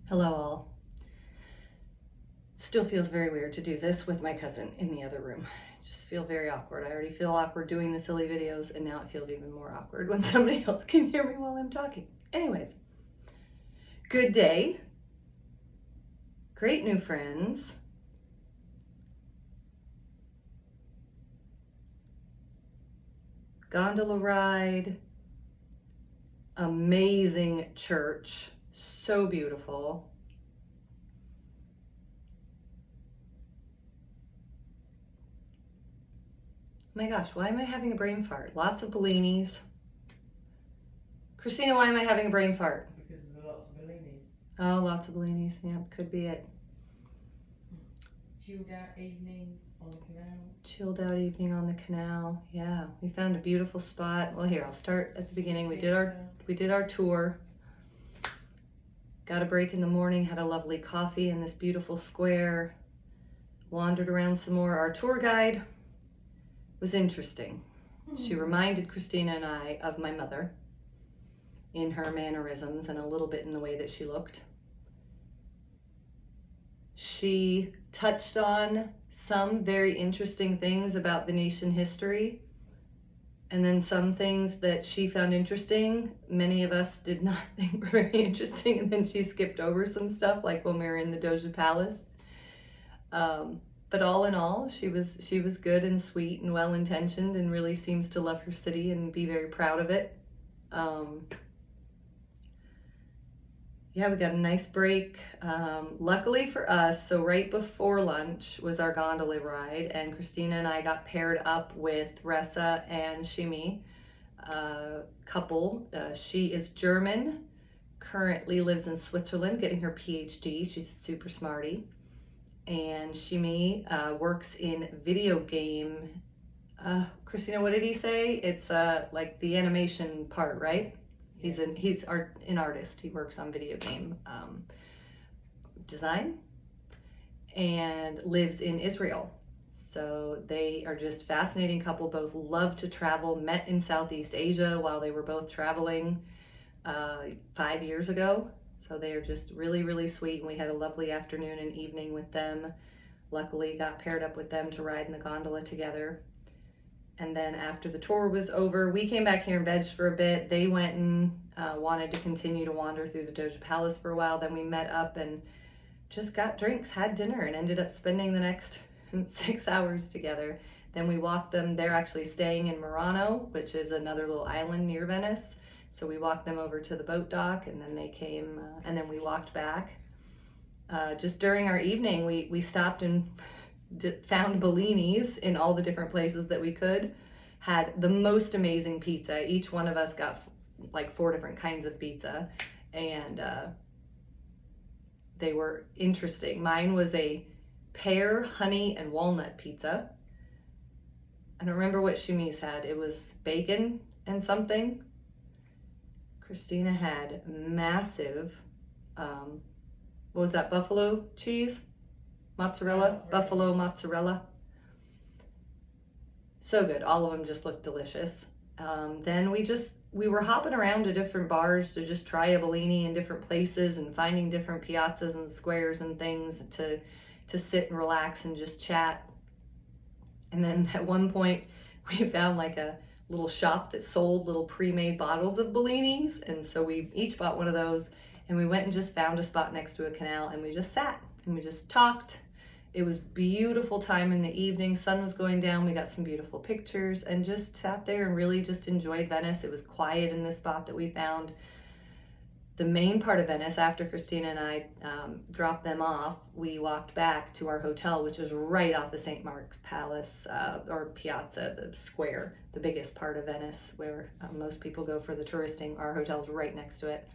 Hello all. Still feels very weird to do this with my cousin in the other room. I just feel very awkward. I already feel awkward doing the silly videos, and now it feels even more awkward when somebody else can hear me while I'm talking. Anyways, good day. Great new friends. Gondola ride. Amazing church. So beautiful. Oh my gosh, why am I having a brain fart? Lots of bellinis. Christina, why am I having a brain fart? Because there's lots of bellinis. Oh, lots of bellinis. Yeah, could be it. Chilled out evening on the canal. Chilled out evening on the canal. Yeah, we found a beautiful spot. Well, here, I'll start at the beginning. We did our tour. Got a break in the morning, had a lovely coffee in this beautiful square. Wandered around some more. Our tour guide was interesting. She reminded Christina and I of my mother in her mannerisms and a little bit in the way that she looked. She touched on some very interesting things about Venetian history, and then some things that she found interesting, many of us did not think were very interesting, and then she skipped over some stuff, like when we were in the Doge Palace. But all in all, she was good and sweet and well-intentioned and really seems to love her city and be very proud of it. Yeah, we got a nice break. Luckily for us, so right before lunch was our gondola ride, and Christina and I got paired up with Ressa and Shimi, couple. She is German, currently lives in Switzerland getting her PhD. She's a super smarty. And Shimi works in video game. Christina, what did he say? It's like the animation part, right? He's an artist. He works on video game design and lives in Israel. So they are just fascinating couple. Both love to travel. Met in Southeast Asia while they were both traveling 5 years ago. So they are just really, really sweet, and we had a lovely afternoon and evening with them. Luckily got paired up with them to ride in the gondola together. And then after the tour was over, we came back here and vegged for a bit. They went and wanted to continue to wander through the Doge Palace for a while. Then we met up and just got drinks, had dinner, and ended up spending the next 6 hours together. Then we walked them. They're actually staying in Murano, which is another little island near Venice. So we walked them over to the boat dock, and then they came, and then we walked back. Just during our evening, we stopped and found bellinis in all the different places that we could. Had the most amazing pizza. Each one of us got like 4 different kinds of pizza, and they were interesting. Mine was a pear, honey, and walnut pizza. I don't remember what Shimi's had. It was bacon and something. Christina had massive, what was that, buffalo cheese? Mozzarella? Buffalo mozzarella. So good. All of them just looked delicious. Then we were hopping around to different bars to just try a Bellini in different places and finding different piazzas and squares and things to sit and relax and just chat. And then at one point we found like a little shop that sold little pre-made bottles of Bellinis, and so we each bought one of those, and we went and just found a spot next to a canal, and we just sat and we just talked. It was beautiful time in the evening. Sun was going down. We got some beautiful pictures and just sat there and really just enjoyed Venice. It was quiet in this spot that we found. The main part of Venice, after Christina and I dropped them off, we walked back to our hotel, which is right off the St. Mark's Palace, or Piazza, the square, the biggest part of Venice, where most people go for the touristing. Our hotel's right next to it.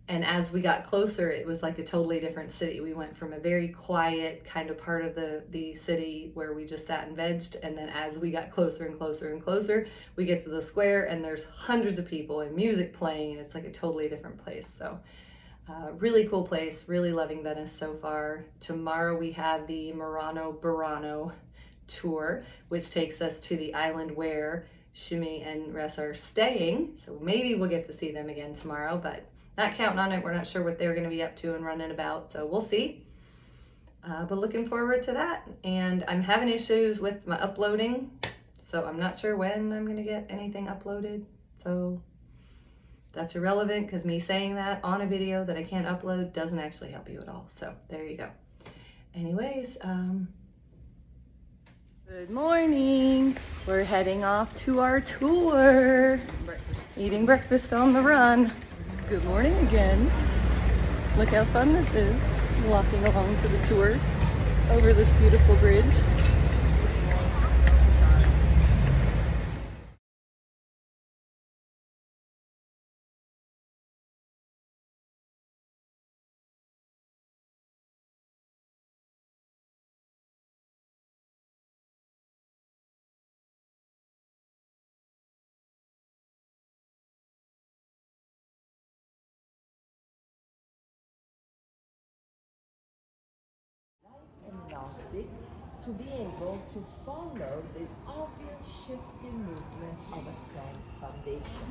And as we got closer, it was like a totally different city. We went from a very quiet kind of part of the city where we just sat and vegged, and then as we got closer and closer and closer, we get to the square and there's hundreds of people and music playing, and it's like a totally different place. So really cool place, really loving Venice so far. Tomorrow we have the Murano Burano tour, which takes us to the island where Shimmy and Russ are staying, so maybe we'll get to see them again tomorrow, but not counting on it. We're not sure what they're going to be up to and running about, so we'll see. But looking forward to that. And I'm having issues with my uploading, so I'm not sure when I'm going to get anything uploaded. So that's irrelevant, because me saying that on a video that I can't upload doesn't actually help you at all. So there you go. Anyways, good morning. We're heading off to our tour. Eating breakfast on the run. Good morning again. Look how fun this is. Walking along to the tour over this beautiful bridge. Elastic to be able to follow the obvious shifting movement of a strong foundation.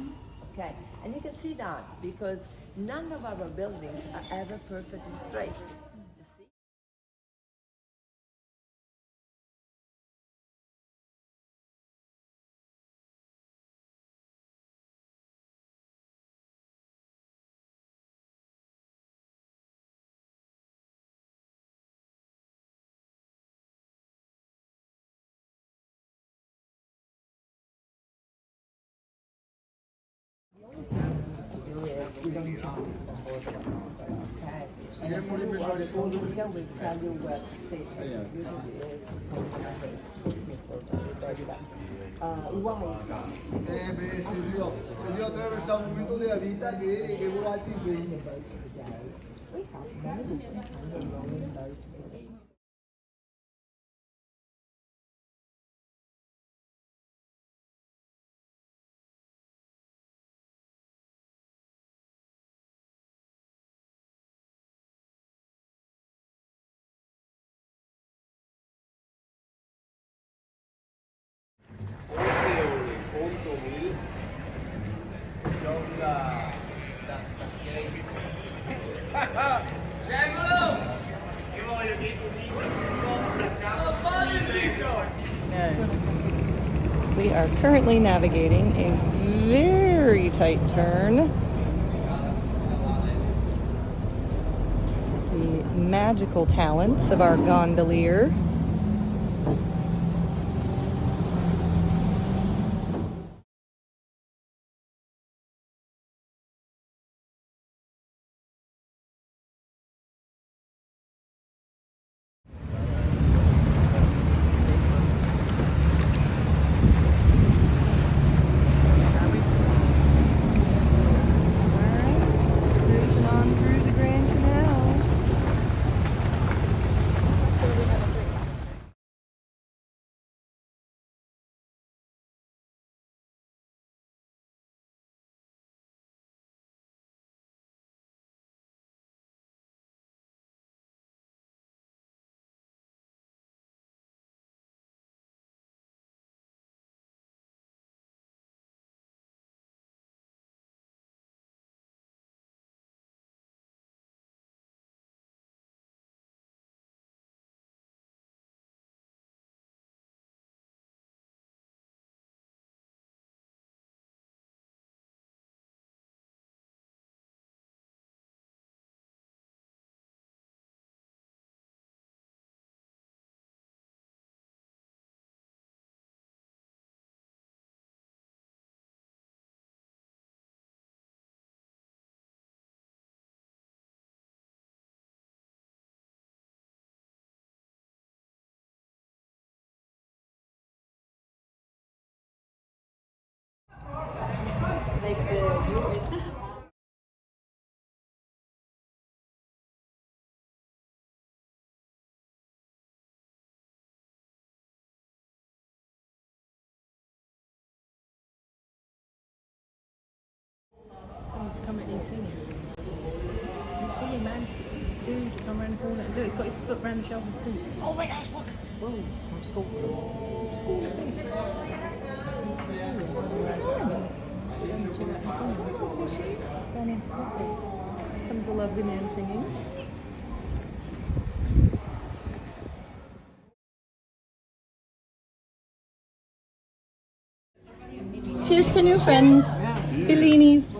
Okay, and you can see that because none of our buildings are ever perfectly straight. You see? We tell you where to sit. Se io attraverso un momento della vita che vuole altri impegni. We are currently navigating a very tight turn. The magical talents of our gondolier. He's coming, he's singing. He's singing, man. Dude, come around the corner. Look, he's got his foot round the shoulder too. Oh my gosh, look! Whoa, I'm scolding. Down here for coffee. Comes a lovely man singing. Cheers to new friends. Bellinis.